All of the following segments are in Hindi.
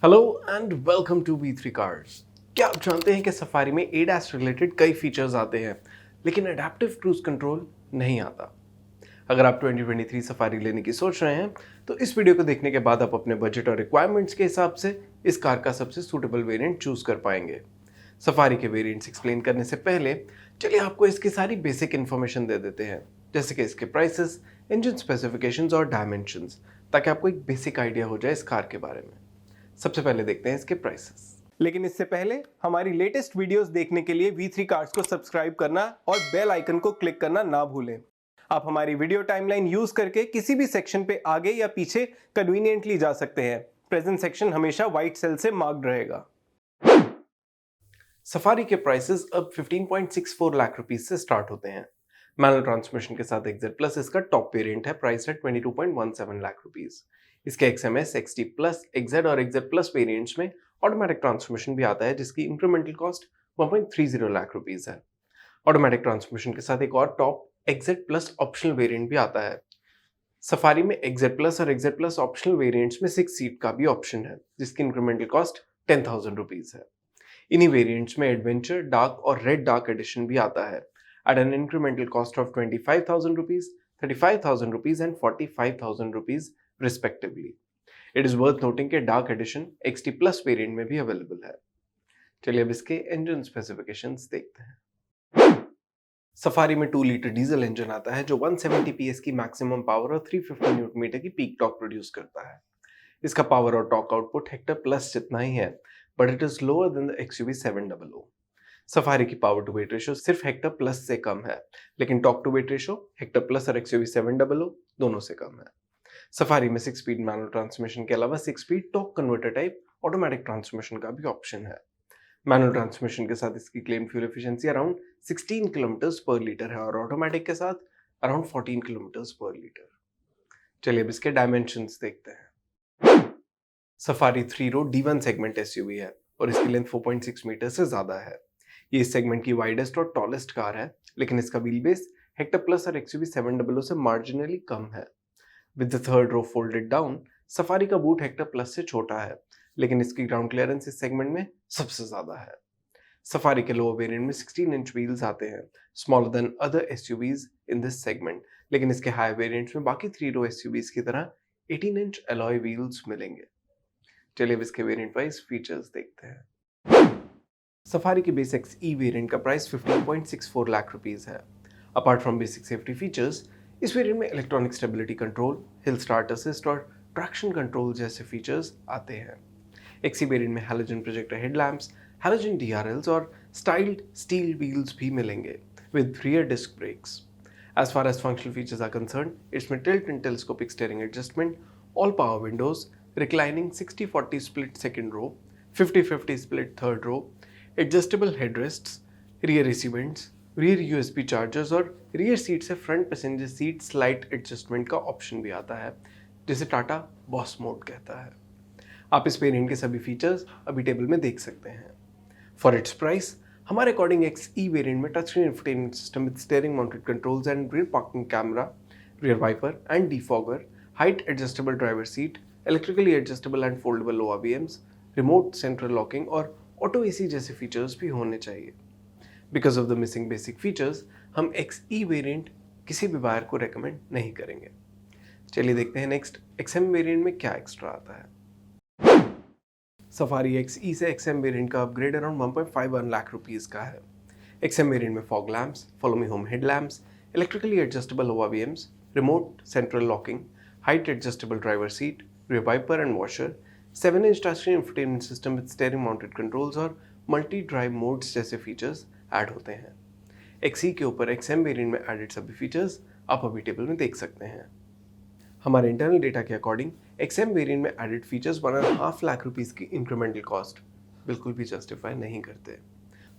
हेलो एंड वेलकम टू बी3 कार्स। क्या आप जानते हैं कि सफारी में ADAS रिलेटेड कई फीचर्स आते हैं लेकिन अडेप्टिव क्रूज कंट्रोल नहीं आता। अगर आप 2023 सफारी लेने की सोच रहे हैं तो इस वीडियो को देखने के बाद आप अपने बजट और रिक्वायरमेंट्स के हिसाब से इस कार का सबसे सूटेबल वेरिएंट चूज कर पाएंगे। सफारी के वेरिएंट्स एक्सप्लेन करने से पहले चलिए आपको इसकी सारी बेसिक इन्फॉर्मेशन दे देते हैं, जैसे कि इसके प्राइसेस, इंजन स्पेसिफिकेशंस और डायमेंशंस, ताकि आपको एक बेसिक आइडिया हो जाए इस कार के बारे में। सबसे पहले देखते हैं इसके प्राइसेस। लेकिन इससे पहले हमारी लेटेस्ट वीडियोस देखने के लिए V3 कार्ड्स को सब्सक्राइब करना और बेल आइकन को क्लिक करना ना भूलें। आप हमारी वीडियो टाइमलाइन यूज करके किसी भी सेक्शन पे आगे या पीछे कन्वीनियंटली जा सकते हैं। प्रेजेंट सेक्शन हमेशा व्हाइट सेल से मार्क्ड रहेगा। सफारी के प्राइसेस अब 15.64 लाख रुपीस से स्टार्ट होते हैं। मैनुअल ट्रांसमिशन के साथ XZ प्लस इसका टॉप वेरिएंट है, प्राइस है 22.17 लाख रुपीस। इसके XMS, XT प्लस, XZ और XZ प्लस वेरिएंट्स में ऑटोमेटिक ट्रांसमिशन भी आता है, जिसकी इंक्रीमेंटल कॉस्ट 1.30 लाख रुपीस है। ऑटोमेटिक ट्रांसमिशन के साथ एक और top XZ plus optional variant भी आता है। सफारी में XZ प्लस और XZ प्लस ऑप्शनल वेरिएंट्स में 6 सीट का भी ऑप्शन है, जिसकी इंक्रीमेंटल कॉस्ट 10,000 रुपीज है। इन्हीं वेरिएंट्स में एडवेंचर, डार्क और रेड डार्क एडिशन भी आता है at an incremental cost of 25,000 rupees, 35,000 rupees and 45,000 rupees respectively. It is worth noting कि dark edition XT plus variant में भी अवेलेबल है। चलिए अब इसके इंजन स्पेसिफिकेशंस देखते हैं। सफारी में 2 लीटर डीजल इंजन आता है जो 170 PS की मैक्सिमम पावर और 350 न्यूटन मीटर की पीक टॉर्क प्रोड्यूस करता है। इसका पावर और टॉर्क आउटपुट हेक्टर प्लस जितना ही है, but it is lower than the XUV 700। Safari की पावर टू वेट रेशियो सिर्फ हेक्टर प्लस से कम है, लेकिन torque to weight ratio Hector plus और XUV 700 दोनों से कम है। सफारी में 6 स्पीड मैनुअल ट्रांसमिशन के अलावा 6 speed torque converter type automatic transmission का भी ऑप्शन है। मैनुअल ट्रांसमिशन के साथ इसकी claim fuel efficiency around 16 kilometre पर लीटर है और ऑटोमेटिक के साथ अराउंड 14 किलोमीटर पर लीटर। चलिए अब इसके डायमेंशंस देखते हैं। सफारी 3 रो D1 सेगमेंट SUV है और इसकी लेंथ 4.6 मीटर से ज्यादा है। ये इस सेगमेंट की वाइडेस्ट और टॉलेस्ट कार है, लेकिन इसका व्हील बेस हेक्टर प्लस और XUV 700 से मार्जिनली कम है। With the third row folded down, Safari का बूट हेक्टर प्लस से छोटा है, लेकिन इसकी ग्राउंड क्लियरेंस इस सेगमेंट में सबसे ज्यादा है। सफारी के लोअर वेरिएंट में 16 इंच व्हील्स आते हैं, smaller than other SUVs in this segment, लेकिन इसके हाई वेरिएंट्स में बाकी 3 रो SUVs की तरह 18 इंच अलॉय व्हील्स मिलेंगे। चलिए अब इसके वेरिएंट वाइज फीचर्स देखते हैं। सफारी की बेस XE वेरिएंट का प्राइस 15.64 लाख रुपीस है। Apart from basic safety features, इस वेरिएंट में electronic stability control, hill start assist और ट्रैक्शन कंट्रोल जैसे फीचर्स आते हैं। XE वेरिएंट में halogen projector headlamps, halogen DRLs और स्टाइल्ड स्टील व्हील्स भी मिलेंगे with rear disc brakes. As far as functional features are concerned, इसमें tilt and telescopic steering adjustment, all power windows, reclining 60-40 split second row, 50-50 split third row, adjustable headrests, rear AC vents, rear USB chargers और rear seat से front passenger seat slight adjustment का ऑप्शन भी आता है, जिसे टाटा बॉस मोड कहता है। आप इस वेरिएंट के सभी फीचर्स अभी टेबल में देख सकते हैं। फॉर इट्स प्राइस, हमारे अकॉर्डिंग XE वेरिएंट में touch screen infotainment system with steering mounted controls and rear parking camera, rear wiper and defogger, height adjustable driver seat, electrically adjustable and foldable ORVMs, remote central locking और ऑटो AC जैसे फीचर्स भी होने चाहिए। Because of the missing basic features, हम XE वेरिएंट किसी भी बायर को रेकमेंड नहीं करेंगे। चलिए देखते हैं नेक्स्ट XM वेरिएंट में क्या एक्स्ट्रा आता है। सफारी XE से XM वेरिएंट का अपग्रेड अराउंड 1.51 लाख रुपीस का है। XM वेरिएंट में fog lamps, follow me home headlamps, electrically adjustable ORVMs, remote central locking, height adjustable driver seat, rear wiper and washer, 7 inch touch screen infotainment system with steering mounted controls और मल्टी ड्राइव मोड्स जैसे फीचर्स ऐड होते हैं। XE के ऊपर XM वेरिएंट में एडेड सभी फीचर्स आप अभी टेबल में देख सकते हैं। हमारे इंटरनल डेटा के अकॉर्डिंग XM वेरिएंट में एडेड फीचर्स 1.5 लाख रुपीस की इंक्रीमेंटल कॉस्ट बिल्कुल भी जस्टिफाई नहीं करते।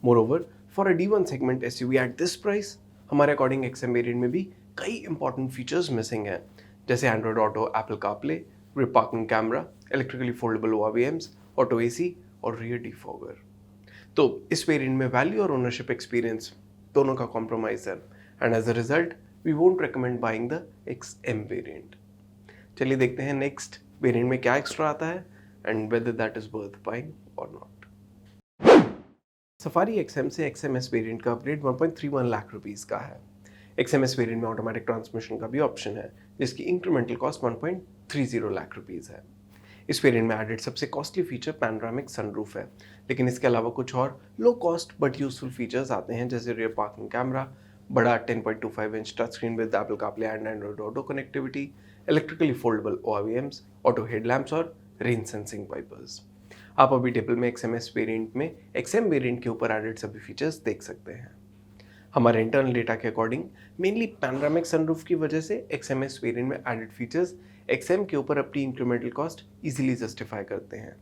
Moreover, for a D1 segment SUV at this price, हमारे अकॉर्डिंग XM वेरिएंट में भी कई इंपॉर्टेंट फीचर्स मिसिंग हैं, जैसे Android auto, Apple CarPlay, rear parking camera, electrically foldable ORVMs, auto AC और रियर डिफॉगर। तो इस वेरिएंट में वैल्यू और ओनरशिप एक्सपीरियंस दोनों का कॉम्प्रोमाइज है, and as a result we won't recommend buying the XM variant. चलिए देखते हैं नेक्स्ट वेरिएंट में क्या एक्स्ट्रा आता है। and whether that is worth buying or not. Safari XM से XMS वेरिएंट का अपग्रेड 1.31 लाख रुपीस का है। XMS वेरिएंट में ऑटोमेटिक ट्रांसमिशन का भी ऑप्शन है, जिसकी इंक्रीमेंटल कॉस्ट 1.30 लाख रुपीस है। इस वेरिएंट में एडेड सबसे कॉस्टली फीचर पैनोरामिक सनरूफ है, लेकिन इसके अलावा कुछ और low cost but useful features आते हैं, जैसे रियर पार्किंग कैमरा, बड़ा 10.25 inch touch screen with Apple CarPlay and Android auto connectivity, electrically foldable OIMs, auto headlamps और रेन सेंसिंग वाइपर्स। आप अभी टेबल में XMS वेरिएंट में XM वेरिएंट के ऊपर एडेड सभी फीचर्स देख सकते हैं। हमारे इंटरनल डेटा के अकॉर्डिंग मेनली पैनोरामिक सनरूफ की वजह से XMS वेरिएंट में एडेड फीचर्स XM के ऊपर अपनी इंक्रीमेंटल कॉस्ट इजीली जस्टिफाई करते हैं।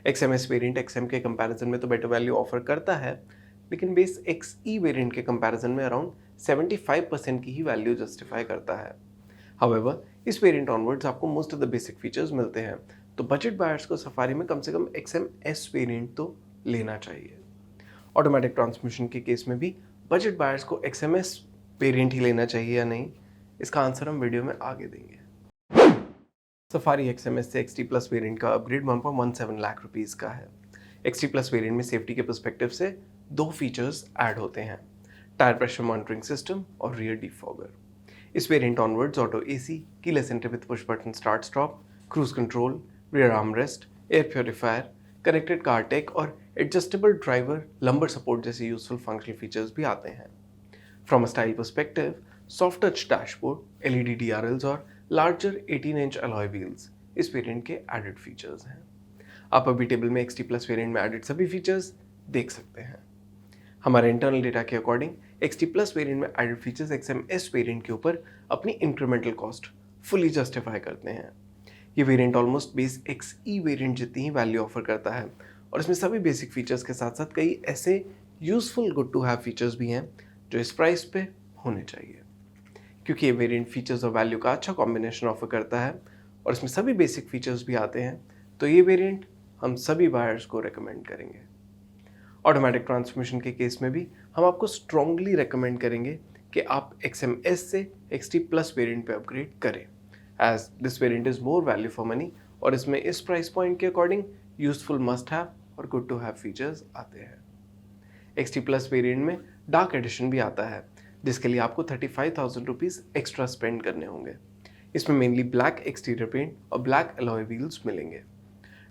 XMS वेरिएंट XM के कंपैरिजन में तो बेटर वैल्यू ऑफर करता है, लेकिन बेस XE वेरिएंट के कंपैरिजन में अराउंड 75% की ही वैल्यू जस्टिफाई करता है। हाउएवर, इस वेरिएंट ऑनवर्ड्स आपको most of the basic features मिलते हैं, तो बजट बायर्स को सफारी में कम से कम XMS वेरिएंट तो लेना चाहिए। ऑटोमेटिक ट्रांसमिशन के केस में भी बजट बायर्स को XMS वेरिएंट ही लेना चाहिए या नहीं, इसका आंसर हम वीडियो में आगे देंगे। सफारी XMS से XT प्लस वेरिएंट का अपग्रेड 1.17 लाख रुपीस का है। XT प्लस वेरिएंट में सेफ्टी के पर्सपेक्टिव से दो फीचर्स ऐड होते हैं, टायर प्रेशर मॉनिटरिंग सिस्टम और रियर डिफॉगर। इस variant onwards auto AC, keyless entry with push button start stop, cruise control, rear armrest, air purifier, connected car take और एडजस्टेबल ड्राइवर लंबर सपोर्ट जैसे यूजफुल फंक्शनल फीचर्स भी आते हैं। From a style perspective, soft touch dashboard, LED DRLs और लार्जर 18 इंच अलॉय व्हील्स इस वेरिएंट के एडेड फीचर्स हैं। आप अभी टेबल में XT प्लस वेरिएंट में एडेड सभी फीचर्स देख सकते हैं। हमारे इंटरनल डेटा के अकॉर्डिंग XT प्लस वेरिएंट में एडेड फीचर्स XMS वेरिएंट के ऊपर अपनी इंक्रीमेंटल कॉस्ट फुली जस्टिफाई करते हैं। ये variant almost base XE variant जितनी ही वैल्यू ऑफर करता है, और इसमें सभी बेसिक फीचर्स के साथ साथ कई ऐसे useful good to have features भी हैं जो इस प्राइस पे होने चाहिए। क्योंकि ये वेरिएंट फीचर्स और वैल्यू का अच्छा कॉम्बिनेशन ऑफर करता है और इसमें सभी बेसिक फीचर्स भी आते हैं, तो ये वेरिएंट हम सभी बायर्स को रेकमेंड करेंगे। ऑटोमेटिक ट्रांसमिशन के केस में भी हम आपको स्ट्रांगली रेकमेंड करेंगे कि आप XMS से XT प्लस वेरिएंट पे अपग्रेड करें, as this variant is more value for money और इसमें इस प्राइस पॉइंट के अकॉर्डिंग यूजफुल मस्ट हैव और गुड टू हैव फीचर्स आते हैं। XT प्लस वेरिएंट में डार्क एडिशन भी आता है, जिसके लिए आपको 35,000 रुपीज़ एक्स्ट्रा स्पेंड करने होंगे। इसमें मेनली ब्लैक एक्सटीरियर पेंट और ब्लैक अलॉय व्हील्स मिलेंगे।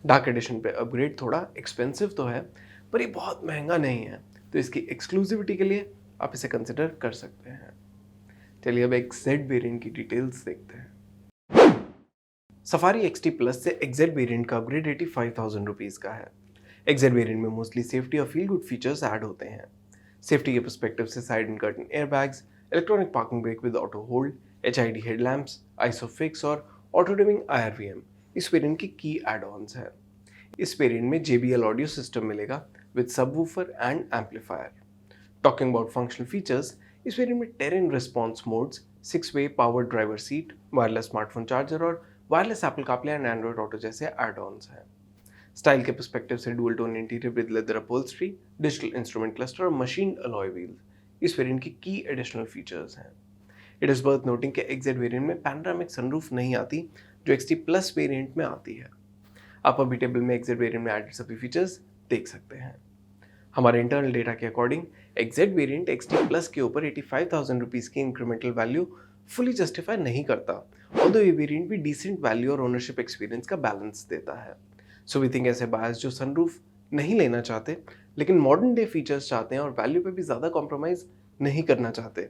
डार्क एडिशन पे अपग्रेड थोड़ा एक्सपेंसिव तो है, पर ये बहुत महंगा नहीं है, तो इसकी एक्सक्लूसिविटी के लिए आप इसे कंसिडर कर सकते हैं। चलिए अब XZ वेरिएंट की डिटेल्स देखते हैं। सफारी XT प्लस से XZ वेरिएंट का अपग्रेड 85,000 रुपीज़ का है। XZ वेरिएंट में मोस्टली सेफ्टी और फील गुड फीचर्स ऐड होते हैं। सेफ्टी के पर्सपेक्टिव से side and curtain airbags, electronic parking brake with auto hold, HID headlamps, isofix और ऑटो डिमिंग IRVM इस वेरिएंट की एड ऑन्स है। इस वेरिएंट में JBL ऑडियो सिस्टम मिलेगा with subwoofer and amplifier. Talking about functional features, इस वेरिएंट में टेरेन रिस्पॉन्स मोड्स, 6-वे power driver seat, wireless smartphone charger और wireless Apple CarPlay and Android Auto जैसे एड ऑन्स हैं। स्टाइल के पर्सपेक्टिव से dual tone interior with leather upholstery, digital instrument cluster और मशीन अलॉय व्हील्स इस वेरिएंट की एडिशनल फीचर्स हैं। इट इज़ वर्थ नोटिंग कि XZ वेरिएंट में पैनोरामिक सनरूफ नहीं आती, जो XT प्लस वेरिएंट में आती है। आप अभी टेबल में XZ वेरिएंट में एडेड सभी फीचर्स देख सकते हैं। हमारे इंटरनल डेटा के according XZ variant XT plus के ऊपर 85,000 रुपीज़ की इंक्रीमेंटल वैल्यू फुली जस्टिफाई नहीं करता, ऑल्दो ये वेरिएंट भी डिसेंट वैल्यू और ओनरशिप एक्सपीरियंस का बैलेंस देता है। सो वी थिंक ऐसे बायर्स जो सनरूफ नहीं लेना चाहते लेकिन मॉडर्न डे फीचर्स चाहते हैं और वैल्यू पे भी ज़्यादा कॉम्प्रोमाइज़ नहीं करना चाहते,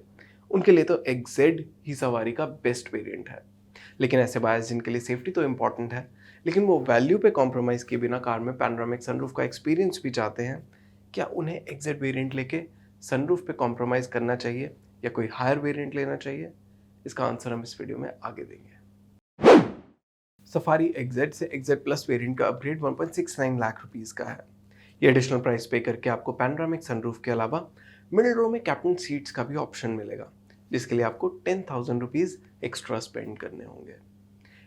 उनके लिए तो XZ ही सवारी का बेस्ट वेरिएंट है। लेकिन ऐसे बायर्स जिनके लिए सेफ्टी तो इम्पॉर्टेंट है, लेकिन वो वैल्यू पे कॉम्प्रोमाइज़ किए बिना कार में पैनोरामिक सनरूफ का एक्सपीरियंस भी चाहते हैं, क्या उन्हें XZ वेरिएंट लेके सनरूफ पे कॉम्प्रोमाइज़ करना चाहिए या कोई हायर वेरिएंट लेना चाहिए? इसका आंसर हम इस वीडियो में आगे देंगे। सफारी XZ से XZ प्लस वेरिएंट का अपग्रेड 1.69 लाख रुपीज़ का है। ये एडिशनल प्राइस पे करके आपको पैनोरामिक सनरूफ के अलावा मिडिल रो में कैप्टन सीट्स का भी ऑप्शन मिलेगा, जिसके लिए आपको 10,000 रुपीज़ एक्स्ट्रा स्पेंड करने होंगे।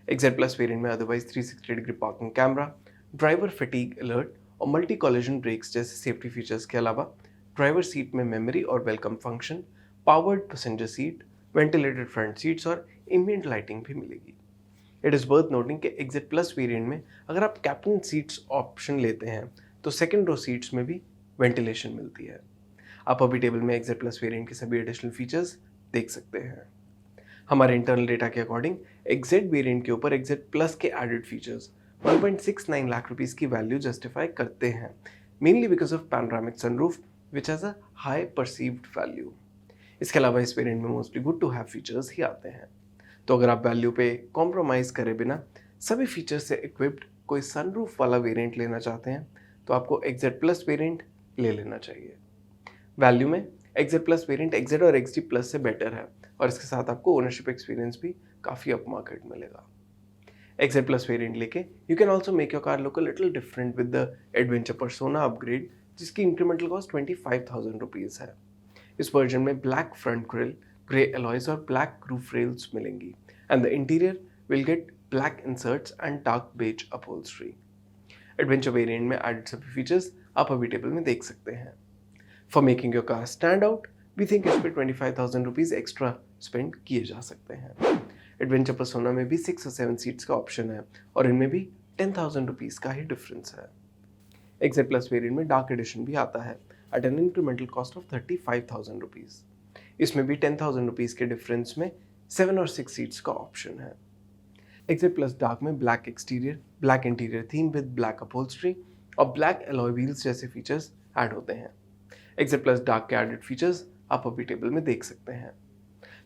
XZ प्लस वेरिएंट में otherwise 360 degree parking camera, driver fatigue alert और मल्टी कॉलिजन ब्रेक्स जैसे सेफ्टी फीचर्स के अलावा ड्राइवर सीट में मेमोरी और welcome function, powered passenger seat, ventilated front seats और एम्बिएंट लाइटिंग भी मिलेगी। इट इज़ वर्थ नोटिंग कि एक्जेड प्लस वेरिएंट में अगर आप कैप्टन सीट्स ऑप्शन लेते हैं तो सेकंड रो सीट्स में भी वेंटिलेशन मिलती है। आप अभी टेबल में एक्जेड प्लस वेरिएंट के सभी एडिशनल फीचर्स देख सकते हैं। हमारे इंटरनल डेटा के अकॉर्डिंग एक्जेड वेरिएंट के ऊपर एक्जेड प्लस के एडेड फीचर्स 1.69 लाख रुपीस की वैल्यू जस्टिफाई करते हैं, mainly because of panoramic sunroof which has a high perceived value. इसके अलावा इस वेरिएंट में mostly good to have features ही आते हैं। तो अगर आप वैल्यू पे कॉम्प्रोमाइज़ करे बिना सभी फीचर्स से इक्विप्ड कोई सनरूफ वाला वेरिएंट लेना चाहते हैं तो आपको एक्जेड प्लस वेरिएंट ले लेना चाहिए। वैल्यू में एक्जेड प्लस वेरिएंट एक्जेड और एक्सडी प्लस से बेटर है और इसके साथ आपको ओनरशिप एक्सपीरियंस भी काफ़ी अप मार्केट मिलेगा। एक्जेड प्लस वेरिएंट लेके you can also make your car look a little different with the adventure persona upgrade, जिसकी इंक्रीमेंटल कॉस्ट 25,000 रुपीज़ है। इस वर्जन में black front grille, grey alloys और ब्लैक रूफ रेल्स मिलेंगी and the interior will get black inserts and dark beige upholstery. Adventure variant में एडेड सभी फीचर्स आप अभी टेबल में देख सकते हैं। For making your car stand out we think इस पर 25,000 रुपीज़ एक्स्ट्रा स्पेंड किए जा सकते हैं। एडवेंचर पर्सोना में भी 6 और 7 सीट्स का ऑप्शन है और इनमें भी 10,000 रुपीज़ का ही डिफरेंस है। एक्जेड प्लस वेरिएंट में डार्क एडिशन भी आता है at an incremental cost of 35,000 rupees. इसमें भी 10,000 रुपीज़ के डिफरेंस में 7 और 6 सीट्स का ऑप्शन है। एक्जेड प्लस डार्क में black exterior, black interior theme with black upholstery और ब्लैक अलॉय व्हील्स जैसे फीचर्स ऐड होते हैं। एक्जेड प्लस डार्क के एडेड फीचर्स आप अभी टेबल में देख सकते हैं।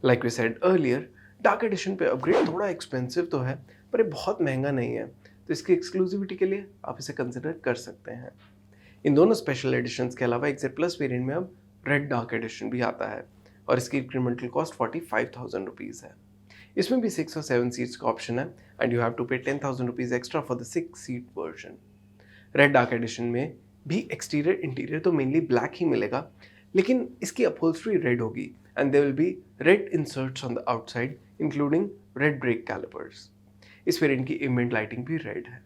Like we said earlier, dark edition पे अपग्रेड थोड़ा एक्सपेंसिव तो है पर ये बहुत महंगा नहीं है, तो इसकी एक्सक्लूसिविटी के लिए आप इसे कंसिडर कर सकते हैं। इन दोनों स्पेशल एडिशंस के अलावा एक्जेड प्लस वेरिएंट में अब रेड डार्क एडिशन भी आता है और इसकी इंक्रीमेंटल कॉस्ट 45,000 रुपीज़ है। इसमें भी 6 और 7 सीट्स का ऑप्शन है and you have to pay 10,000 rupees extra for the 6 seat version. Red dark edition में भी एक्सटीरियर इंटीरियर तो मेनली ब्लैक ही मिलेगा, लेकिन इसकी अपहोल्स्ट्री रेड होगी and there will be red inserts on the outside including red brake callipers. इस वेरिएंट की एम्बिएंट लाइटिंग भी रेड है।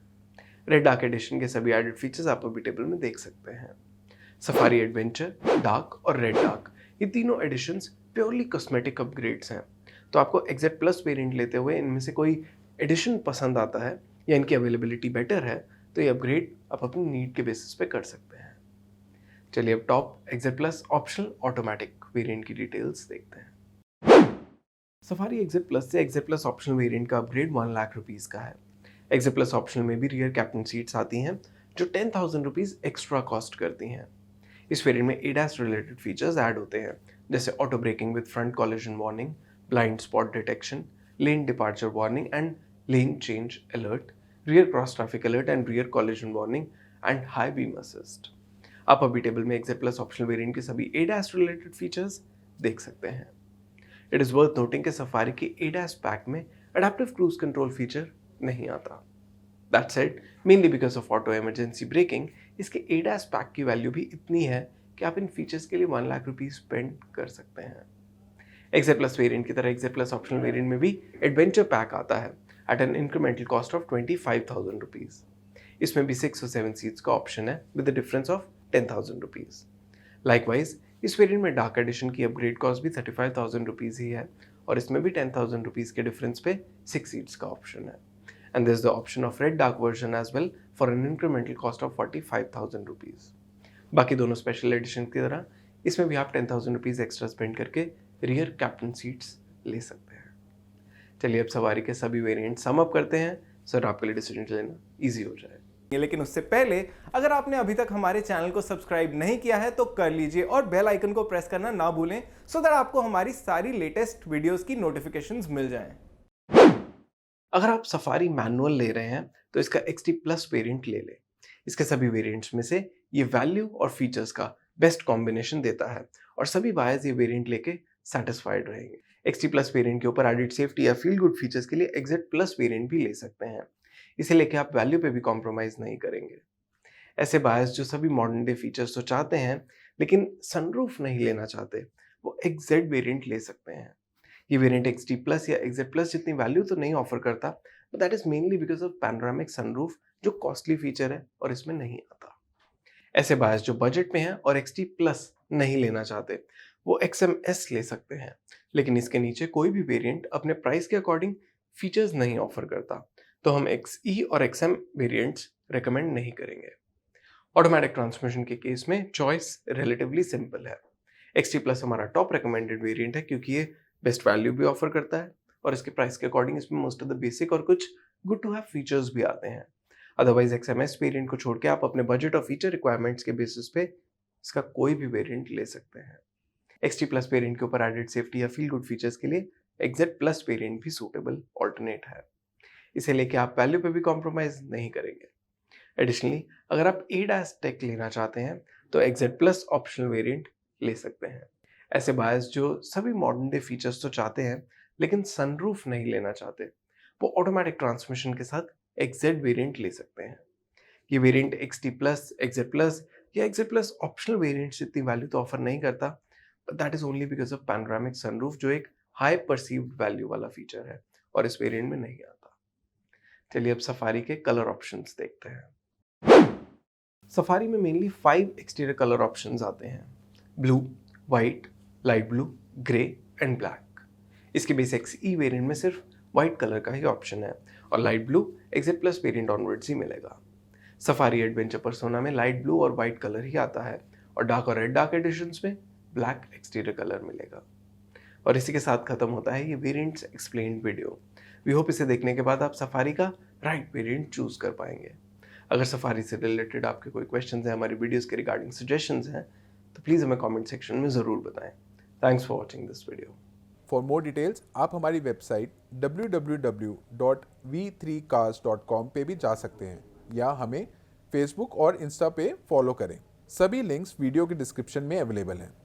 रेड डार्क एडिशन के सभी एडेड फीचर्स आप अभी टेबल में देख सकते हैं। सफारी एडवेंचर, डार्क और रेड डार्क, ये तीनों एडिशंस प्योरली कॉस्मेटिक अपग्रेड्स हैं। तो आपको एक्जेड प्लस वेरिएंट लेते हुए इनमें से कोई एडिशन पसंद आता है या इनकी अवेलेबिलिटी बेटर है तो ये अपग्रेड आप अपनी नीड के बेसिस पे कर सकते हैं। चलिए अब top XZ plus optional automatic variant की डिटेल्स देखते हैं। सफारी एक्जेड प्लस से एक्जेड प्लस ऑप्शनल वेरिएंट का अपग्रेड 1 लाख रुपीज़ का है। एक्जेड प्लस ऑप्शनल में भी रियर कैप्टन सीट्स आती हैं जो 10,000 रुपीज़ एक्स्ट्रा कॉस्ट करती हैं। इस वेरिएंट में एडास रिलेटेड फीचर्स ऐड होते हैं जैसे auto braking with front collision warning, blind spot detection, lane departure warning and lane change alert, rear cross traffic alert and rear collision warning and high beam assist. आप अभी टेबल में एक्जेड प्लस ऑप्शनल वेरिएंट के सभी एडास रिलेटेड फीचर्स देख सकते हैं। इट इज़ वर्थ नोटिंग कि सफारी के एडास पैक में अडैप्टिव क्रूज कंट्रोल फीचर नहीं आता। That said, mainly because of auto emergency breaking, इसके एडास पैक की वैल्यू भी इतनी है कि आप इन फीचर्स के लिए 1 लाख रुपीज़ स्पेंड कर सकते हैं। एक्जेड प्लस वेरिएंट की तरह एक्जेड प्लस ऑप्शनल वेरिएंट में भी एडवेंचर पैक आता है at an incremental cost of 25,000 rupees. इसमें भी 6 और 7 सीट्स का ऑप्शन है with the difference of 10,000 rupees. Likewise इस वेरिएंट में डार्क एडिशन की अपग्रेड कॉस्ट भी 35,000 रुपीज़ ही है और इसमें भी 10,000 रुपीज़ के डिफरेंस पे 6 सीट्स का ऑप्शन है। And there is the option of red dark version as well for an incremental cost of 45,000 rupees. बाकी दोनों स्पेशल एडिशन की तरह इसमें भी आप 10,000 रुपीज़ एक्स्ट्रा स्पेंड करके रियर कैप्टन सीट्स ले सकते हैं। चलिए अब सवारी के सभी वेरिएंट सम अप करते हैं सर आपके लिए डिसीजन लेना ईजी हो जाए। लेकिन उससे पहले अगर आपने अभी तक हमारे चैनल को सब्सक्राइब नहीं किया है तो कर लीजिए और बेल आइकन को प्रेस करना ना भूलें सो दैट आपको हमारी सारी लेटेस्ट वीडियोस की नोटिफिकेशंस मिल जाएं। अगर आप सफारी मैनुअल ले रहे हैं तो इसका XT प्लस वेरिएंट ले लें। इसके सभी वेरिएंट्स में से ये वैल्यू और फीचर्स का बेस्ट कॉम्बिनेशन देता है और सभी बायर्स ये वेरिएंट लेके सेटिस्फाइड रहेंगे। XT प्लस वेरिएंट के ऊपर एडिड सेफ्टी या फील गुड फीचर्स के लिए एक्जेड प्लस वेरिएंट भी ले सकते हैं। इसे लेके आप वैल्यू पे भी कॉम्प्रोमाइज नहीं करेंगे। ऐसे बायर्स जो सभी मॉडर्न डे फीचर्स तो चाहते हैं लेकिन सनरूफ नहीं लेना चाहते, वो XZ वेरिएंट ले सकते हैं। ये वेरिएंट XT प्लस या XZ प्लस जितनी वैल्यू तो नहीं ऑफर करता, but that is mainly because of panoramic sunroof जो कॉस्टली फीचर है और इसमें नहीं आता। ऐसे बायर्स जो बजट में हैं और XT प्लस नहीं लेना चाहते, वो XMS ले सकते हैं, लेकिन इसके नीचे कोई भी वेरिएंट अपने प्राइस के अकॉर्डिंग फीचर्स नहीं ऑफर करता, तो हम XE और XM वेरिएंट्स रेकमेंड नहीं करेंगे। ऑटोमेटिक ट्रांसमिशन के केस में चॉइस रिलेटिवली सिंपल है। XT प्लस हमारा टॉप रिकमेंडेड वेरिएंट है क्योंकि ये बेस्ट वैल्यू भी ऑफर करता है और इसके प्राइस के अकॉर्डिंग इसमें मोस्ट ऑफ द बेसिक और कुछ गुड टू हैव फीचर्स भी आते हैं। अदरवाइज XMS वेरिएंट को छोड़ के आप अपने बजट और फीचर रिक्वायरमेंट्स के बेसिस पे इसका कोई भी वेरिएंट ले सकते हैं। XT प्लस वेरिएंट के ऊपर एडेड सेफ्टी या फील गुड फीचर्स के लिए XZ प्लस वेरिएंट भी सूटेबल ऑल्टरनेट है। इसे लेके आप वैल्यू पे भी कॉम्प्रोमाइज नहीं करेंगे। एडिशनली अगर आप ADAS टेक लेना चाहते हैं तो XZ प्लस ऑप्शनल वेरिएंट ले सकते हैं। ऐसे बायर्स जो सभी मॉडर्न डे फीचर्स तो चाहते हैं लेकिन सनरूफ नहीं लेना चाहते, वो ऑटोमेटिक ट्रांसमिशन के साथ XZ वेरिएंट ले सकते हैं। ये variant XT plus, XZ plus या XZ प्लस ऑप्शनल वेरिएंट जितनी वैल्यू तो ऑफर नहीं करता, but that is only because of panoramic sunroof जो एक हाई परसीव्ड वैल्यू वाला फीचर है और इस वेरिएंट में नहीं आता। चलिए अब सफारी के कलर ऑप्शंस देखते हैं। सफारी में मेनली 5 एक्सटीरियर कलर ऑप्शंस आते हैं: blue, white, light blue, grey and black. इसके बेस XE वेरिएंट में सिर्फ वाइट कलर का ही ऑप्शन है और light blue XZ plus variant onwards ही मिलेगा। सफारी एडवेंचर पर्सोना में लाइट ब्लू और वाइट कलर ही आता है और डार्क और रेड डार्क एडिशंस में ब्लैक एक्सटीरियर कलर मिलेगा। और इसी के साथ खत्म होता है ये variants explained video. We hope इसे देखने के बाद आप सफारी का राइट वेरिएंट चूज कर पाएंगे। अगर सफारी से रिलेटेड आपके कोई क्वेश्चंस हैं, हमारी वीडियोस के रिगार्डिंग सजेशंस हैं, तो प्लीज़ हमें कमेंट सेक्शन में ज़रूर बताएं। Thanks for watching this video. For more details आप हमारी वेबसाइट www.v3cars.com पे भी जा सकते हैं या हमें फेसबुक और इंस्टा पे फॉलो करें। सभी लिंक्स वीडियो के डिस्क्रिप्शन में अवेलेबल हैं।